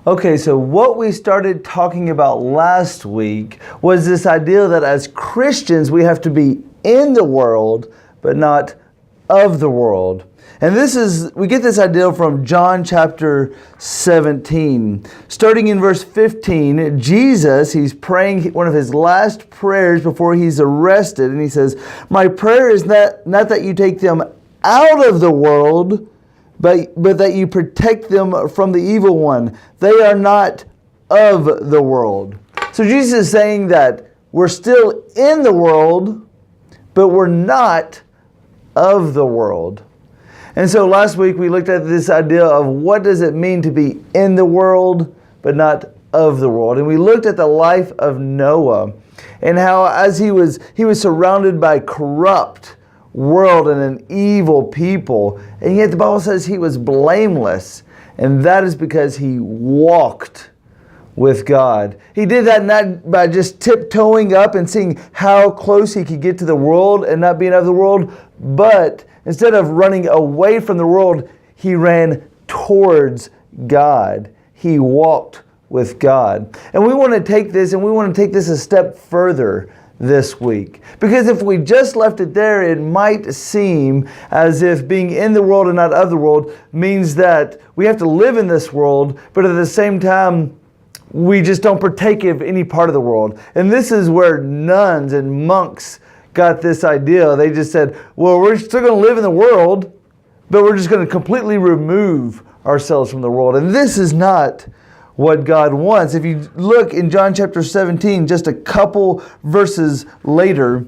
Okay, so what we started talking about last week was this idea that as Christians we have to be in the world, but not of the world. And we get this idea from John chapter 17. Starting in verse 15, Jesus, he's praying one of his last prayers before he's arrested. And he says, "My prayer is not that you take them out of the world, but that you protect them from the evil one. They are not of the world." So Jesus is saying that we're still in the world, but we're not of the world. And so last week we looked at this idea of what does it mean to be in the world, but not of the world. And we looked at the life of Noah and how as he was surrounded by corrupt world and an evil people, and yet the Bible says he was blameless, and that is because he walked with God. He did that not by just tiptoeing up and seeing how close he could get to the world and not being of the world, but instead of running away from the world, he ran towards God. He walked with God. And we want to take this a step further this week. Because if we just left it there, it might seem as if being in the world and not of the world means that we have to live in this world, but at the same time, we just don't partake of any part of the world. And this is where nuns and monks got this idea. They just said, well, we're still going to live in the world, but we're just going to completely remove ourselves from the world. And this is not what God wants. If you look in John chapter 17, just a couple verses later,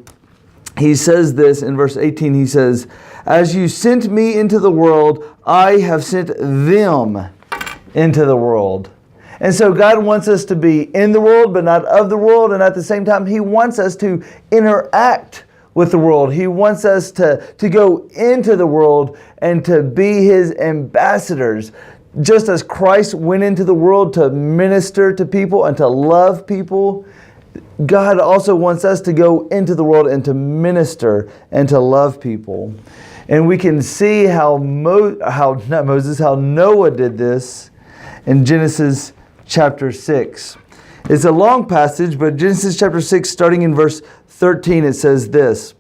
he says this in verse 18. He says, "As you sent me into the world, I have sent them into the world." And so God wants us to be in the world, but not of the world. And at the same time, he wants us to interact with the world. He wants us to go into the world and to be his ambassadors. Just as Christ went into the world to minister to people and to love people, God also wants us to go into the world and to minister and to love people. And we can see how Noah did this in Genesis chapter 6. It's a long passage, but Genesis chapter 6, starting in verse 13, it says this.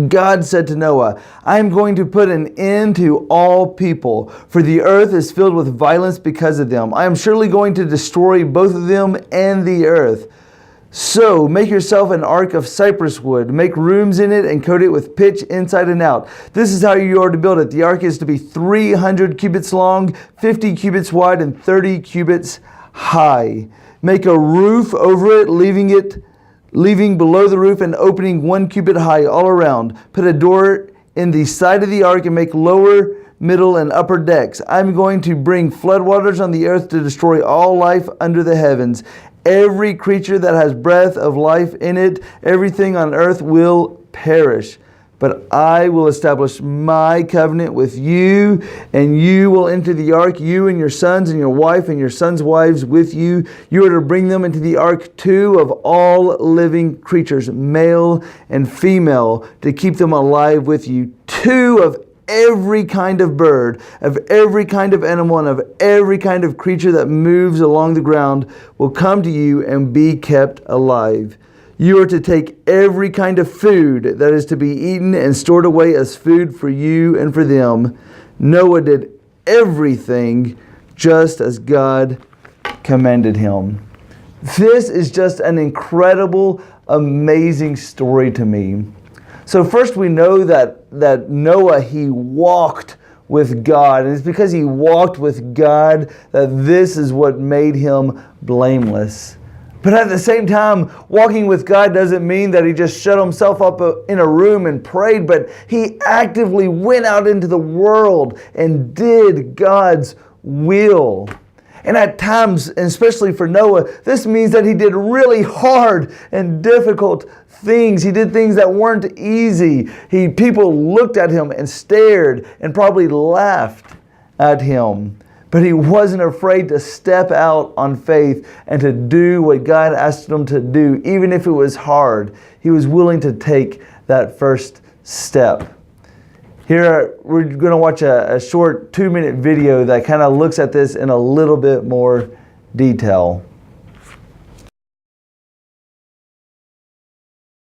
God said to Noah, "I am going to put an end to all people, for the earth is filled with violence because of them. I am surely going to destroy both of them and the earth. So make yourself an ark of cypress wood, make rooms in it, and coat it with pitch inside and out. This is how you are to build it. The ark is to be 300 cubits long, 50 cubits wide, and 30 cubits high. Make a roof over it, leaving below the roof an opening 1 cubit high all around. Put a door in the side of the ark and make lower, middle, and upper decks. I'm going to bring floodwaters on the earth to destroy all life under the heavens. Every creature that has breath of life in it, everything on earth will perish. But I will establish my covenant with you, and you will enter the ark, you and your sons and your wife and your sons' wives with you. You are to bring them into the ark, 2 of all living creatures, male and female, to keep them alive with you. 2 of every kind of bird, of every kind of animal, and of every kind of creature that moves along the ground will come to you and be kept alive. You are to take every kind of food that is to be eaten and stored away as food for you and for them. Noah did everything just as God commanded him. This is just an incredible, amazing story to me. So first we know that Noah, he walked with God. And it's because he walked with God that this is what made him blameless. But at the same time, walking with God doesn't mean that he just shut himself up in a room and prayed, but he actively went out into the world and did God's will. And at times, especially for Noah, this means that he did really hard and difficult things. He did things that weren't easy. People looked at him and stared and probably laughed at him. But he wasn't afraid to step out on faith and to do what God asked him to do. Even if it was hard, he was willing to take that first step. Here, we're going to watch a short 2-minute video that kind of looks at this in a little bit more detail.